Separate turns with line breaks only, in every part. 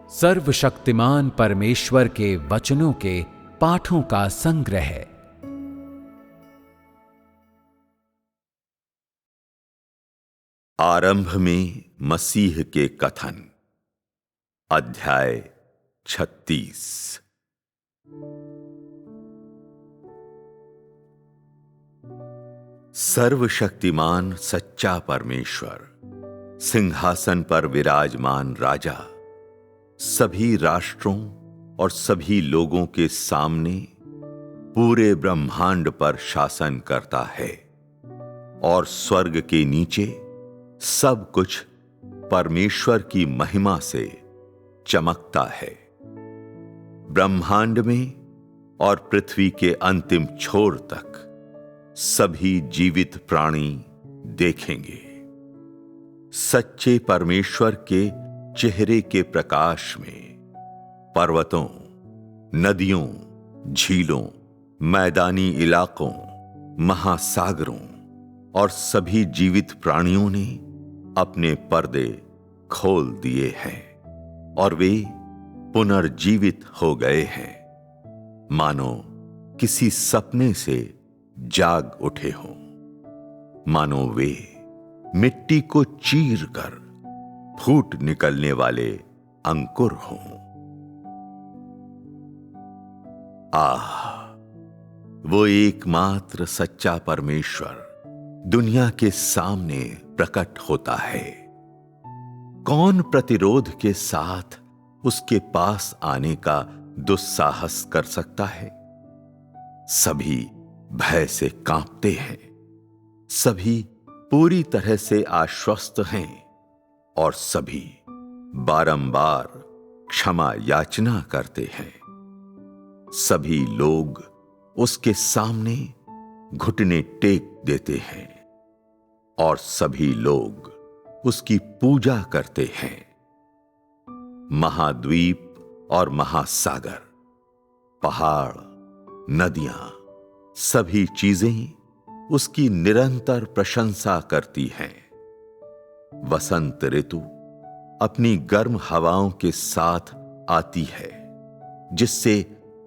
सर्वशक्तिमान परमेश्वर के वचनों के पाठों का संग्रह।
आरंभ में मसीह के कथन, अध्याय 36। सर्वशक्तिमान सच्चा परमेश्वर, सिंहासन पर विराजमान राजा, सभी राष्ट्रों और सभी लोगों के सामने पूरे ब्रह्मांड पर शासन करता है, और स्वर्ग के नीचे सब कुछ परमेश्वर की महिमा से चमकता है। ब्रह्मांड में और पृथ्वी के अंतिम छोर तक सभी जीवित प्राणी देखेंगे सच्चे परमेश्वर के चेहरे के प्रकाश में। पर्वतों, नदियों, झीलों, मैदानी इलाकों, महासागरों और सभी जीवित प्राणियों ने अपने पर्दे खोल दिए हैं और वे पुनर्जीवित हो गए हैं, मानो किसी सपने से जाग उठे हों, मानो वे मिट्टी को चीरकर फूट निकलने वाले अंकुर हों। वो एकमात्र सच्चा परमेश्वर दुनिया के सामने प्रकट होता है। कौन प्रतिरोध के साथ उसके पास आने का दुस्साहस कर सकता है? सभी भय से कांपते हैं, सभी पूरी तरह से आश्वस्त हैं और सभी बारंबार क्षमा याचना करते हैं। सभी लोग उसके सामने घुटने टेक देते हैं और सभी लोग उसकी पूजा करते हैं। महाद्वीप और महासागर, पहाड़, नदियां, सभी चीजें उसकी निरंतर प्रशंसा करती हैं। वसंत ऋतु अपनी गर्म हवाओं के साथ आती है, जिससे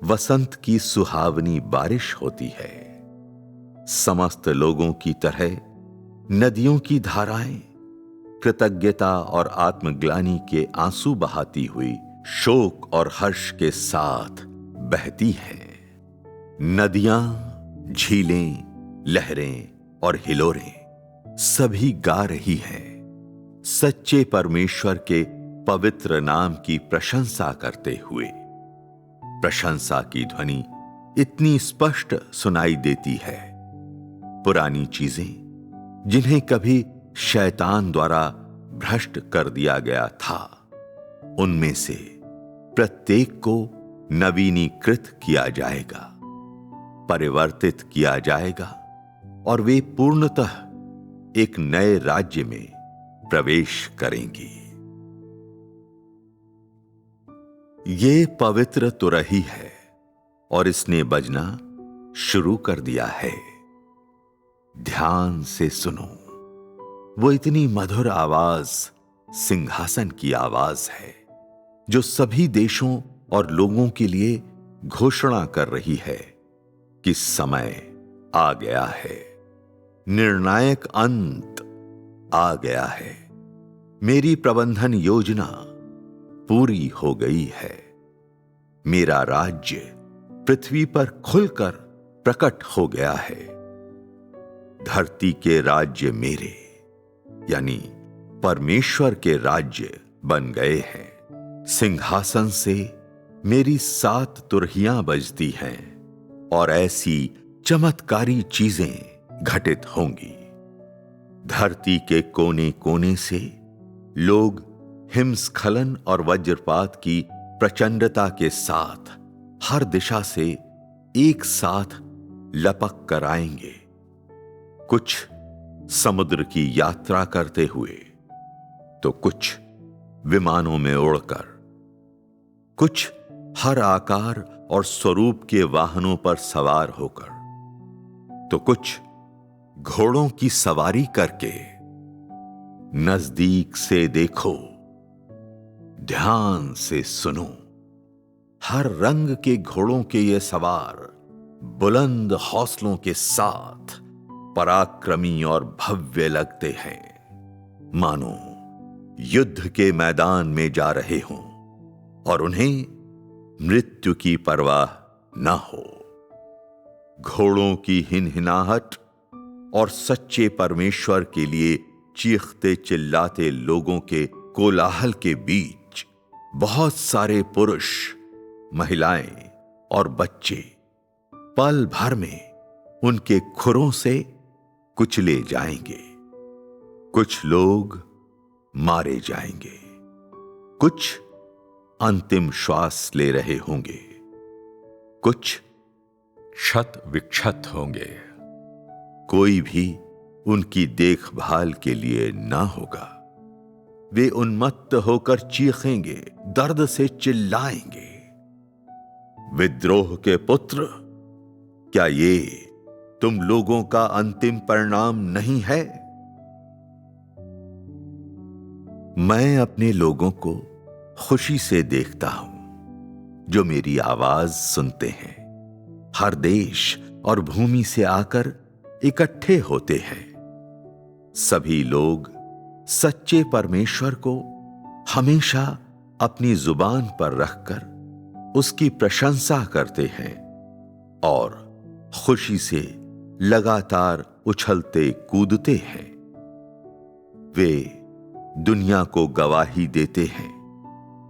वसंत की सुहावनी बारिश होती है। समस्त लोगों की तरह नदियों की धाराएं कृतज्ञता और आत्मग्लानि के आंसू बहाती हुई शोक और हर्ष के साथ बहती हैं। नदियां, झीलें, लहरें और हिलोरें सभी गा रही हैं, सच्चे परमेश्वर के पवित्र नाम की प्रशंसा करते हुए। प्रशंसा की ध्वनि इतनी स्पष्ट सुनाई देती है। पुरानी चीजें जिन्हें कभी शैतान द्वारा भ्रष्ट कर दिया गया था, उनमें से प्रत्येक को नवीनीकृत किया जाएगा, परिवर्तित किया जाएगा और वे पूर्णतः एक नए राज्य में प्रवेश करेंगी। ये पवित्र तुरही है और इसने बजना शुरू कर दिया है। ध्यान से सुनो, वो इतनी मधुर आवाज सिंहासन की आवाज है, जो सभी देशों और लोगों के लिए घोषणा कर रही है कि समय आ गया है, निर्णायक अंत आ गया है। मेरी प्रबंधन योजना पूरी हो गई है। मेरा राज्य पृथ्वी पर खुलकर प्रकट हो गया है। धरती के राज्य मेरे, यानी परमेश्वर के राज्य बन गए हैं। सिंहासन से मेरी 7 तुरहियां बजती हैं और ऐसी चमत्कारी चीजें घटित होंगी। धरती के कोने कोने से लोग हिमस्खलन और वज्रपात की प्रचंडता के साथ हर दिशा से एक साथ लपक कर आएंगे। कुछ समुद्र की यात्रा करते हुए, तो कुछ विमानों में उड़कर, कुछ हर आकार और स्वरूप के वाहनों पर सवार होकर, तो कुछ घोड़ों की सवारी करके। नजदीक से देखो, ध्यान से सुनो। हर रंग के घोड़ों के ये सवार बुलंद हौसलों के साथ पराक्रमी और भव्य लगते हैं, मानो युद्ध के मैदान में जा रहे हों और उन्हें मृत्यु की परवाह न हो। घोड़ों की हिनहिनाहट और सच्चे परमेश्वर के लिए चीखते चिल्लाते लोगों के कोलाहल के बीच बहुत सारे पुरुष, महिलाएं और बच्चे पल भर में उनके खुरों से कुचले जाएंगे। कुछ लोग मारे जाएंगे, कुछ अंतिम श्वास ले रहे होंगे, कुछ
क्षत विक्षत होंगे।
कोई भी उनकी देखभाल के लिए ना होगा। वे उन्मत्त होकर चीखेंगे, दर्द से चिल्लाएंगे। विद्रोह के पुत्र, क्या ये तुम लोगों का अंतिम परिणाम नहीं है? मैं अपने लोगों को खुशी से देखता हूं जो मेरी आवाज सुनते हैं। हर देश और भूमि से आकर इकट्ठे होते हैं। सभी लोग सच्चे परमेश्वर को हमेशा अपनी जुबान पर रखकर उसकी प्रशंसा करते हैं और खुशी से लगातार उछलते कूदते हैं। वे दुनिया को गवाही देते हैं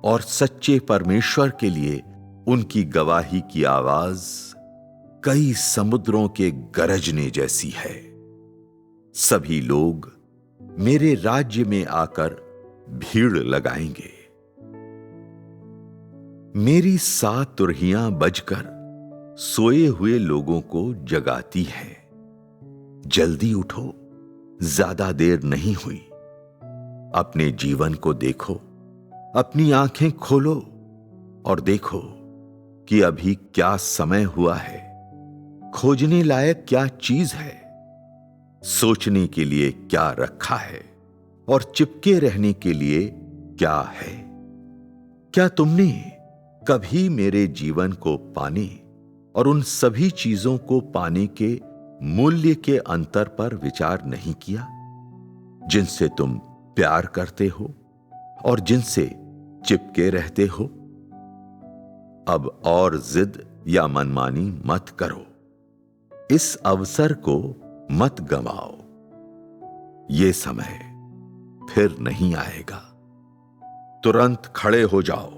और सच्चे परमेश्वर के लिए उनकी गवाही की आवाज कई समुद्रों के गरजने जैसी है। सभी लोग मेरे राज्य में आकर भीड़ लगाएंगे। मेरी 7 तुरहियां बजकर सोए हुए लोगों को जगाती हैं। जल्दी उठो, ज्यादा देर नहीं हुई। अपने जीवन को देखो, अपनी आंखें खोलो और देखो कि अभी क्या समय हुआ है। खोजने लायक क्या चीज है, सोचने के लिए क्या रखा है और चिपके रहने के लिए क्या है। क्या तुमने कभी मेरे जीवन को पाने और उन सभी चीजों को पाने के मूल्य के अंतर पर विचार नहीं किया जिनसे तुम प्यार करते हो और जिनसे चिपके रहते हो? अब और जिद या मनमानी मत करो। इस अवसर को मत गंवाओ। ये समय फिर नहीं आएगा। तुरंत खड़े हो जाओ।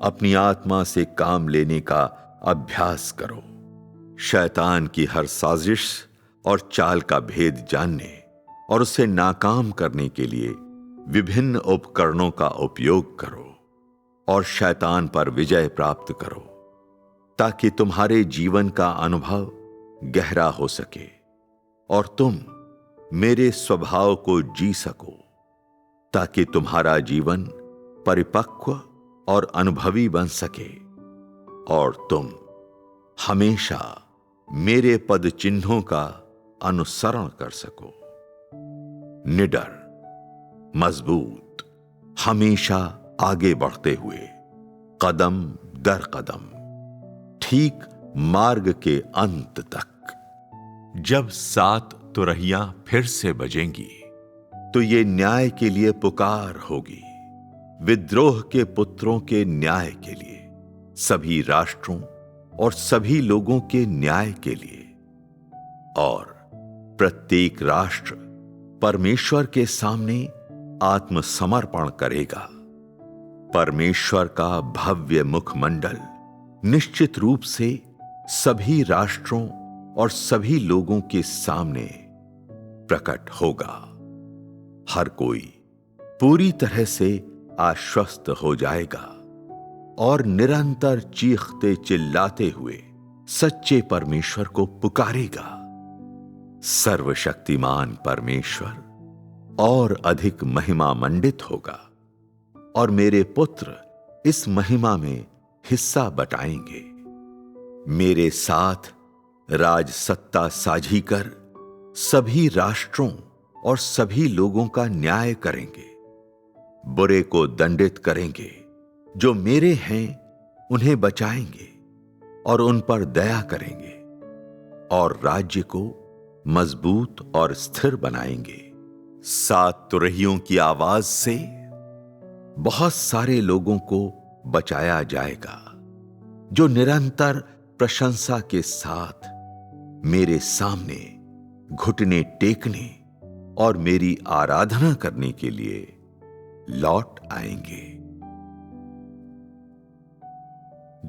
अपनी आत्मा से काम लेने का अभ्यास करो। शैतान की हर साजिश और चाल का भेद जानने और उसे नाकाम करने के लिए विभिन्न उपकरणों का उपयोग करो और शैतान पर विजय प्राप्त करो, ताकि तुम्हारे जीवन का अनुभव गहरा हो सके और तुम मेरे स्वभाव को जी सको, ताकि तुम्हारा जीवन परिपक्व और अनुभवी बन सके और तुम हमेशा मेरे पद चिन्हों का अनुसरण कर सको। निडर, मजबूत, हमेशा आगे बढ़ते हुए, कदम दर कदम, ठीक मार्ग के अंत तक।
जब 7 तुरहियां फिर से बजेंगी
तो ये न्याय के लिए पुकार होगी, विद्रोह के पुत्रों के न्याय के लिए, सभी राष्ट्रों और सभी लोगों के न्याय के लिए। और प्रत्येक राष्ट्र परमेश्वर के सामने आत्मसमर्पण करेगा। परमेश्वर का भव्य मुखमंडल निश्चित रूप से सभी राष्ट्रों और सभी लोगों के सामने प्रकट होगा। हर कोई पूरी तरह से आश्वस्त हो जाएगा और निरंतर चीखते चिल्लाते हुए सच्चे परमेश्वर को पुकारेगा। सर्वशक्तिमान परमेश्वर और अधिक महिमा मंडित होगा और मेरे पुत्र इस महिमा में हिस्सा बटाएंगे। मेरे साथ राज सत्ता साझी कर सभी राष्ट्रों और सभी लोगों का न्याय करेंगे। बुरे को दंडित करेंगे, जो मेरे हैं उन्हें बचाएंगे और उन पर दया करेंगे और राज्य को मजबूत और स्थिर बनाएंगे। 7 तुरहियों की आवाज से बहुत सारे लोगों को बचाया जाएगा, जो निरंतर प्रशंसा के साथ मेरे सामने घुटने टेकने और मेरी आराधना करने के लिए लौट आएंगे।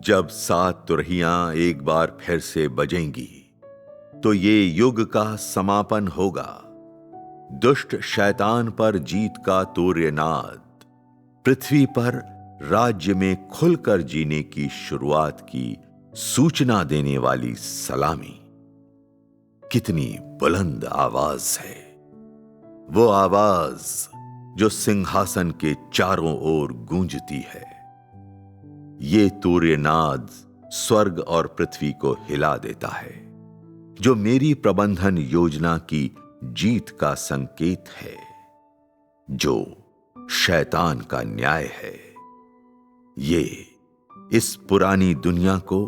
जब 7 तुरहियां एक बार फिर से बजेंगी तो ये युग का समापन होगा। दुष्ट शैतान पर जीत का तूर्यनाद, पृथ्वी पर राज्य में खुलकर जीने की शुरुआत की सूचना देने वाली सलामी। कितनी बुलंद आवाज है वो आवाज जो सिंहासन के चारों ओर गूंजती है। ये तूर्यनाद स्वर्ग और पृथ्वी को हिला देता है, जो मेरी प्रबंधन योजना की जीत का संकेत है, जो शैतान का न्याय है। ये इस पुरानी दुनिया को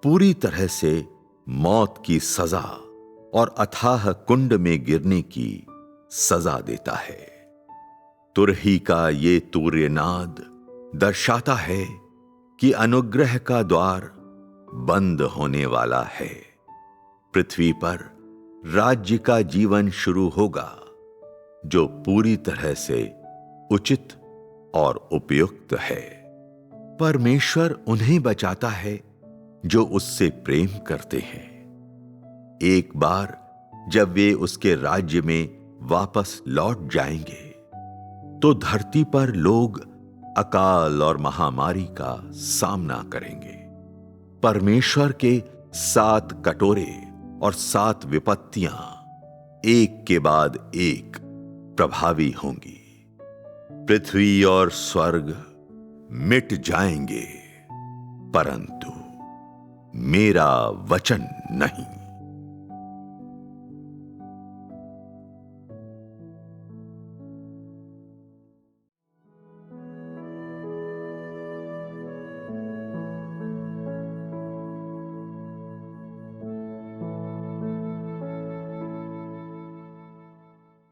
पूरी तरह से मौत की सजा और अथाह कुंड में गिरने की सजा देता है। तुरही का ये तूर्यनाद दर्शाता है कि अनुग्रह का द्वार बंद होने वाला है। पृथ्वी पर राज्य का जीवन शुरू होगा, जो पूरी तरह से उचित और उपयुक्त है। परमेश्वर उन्हें बचाता है जो उससे प्रेम करते हैं। एक बार जब वे उसके राज्य में वापस लौट जाएंगे तो धरती पर लोग अकाल और महामारी का सामना करेंगे। परमेश्वर के 7 कटोरे और 7 विपत्तियां एक के बाद एक प्रभावी होंगी। पृथ्वी और स्वर्ग मिट जाएंगे, परंतु मेरा वचन नहीं।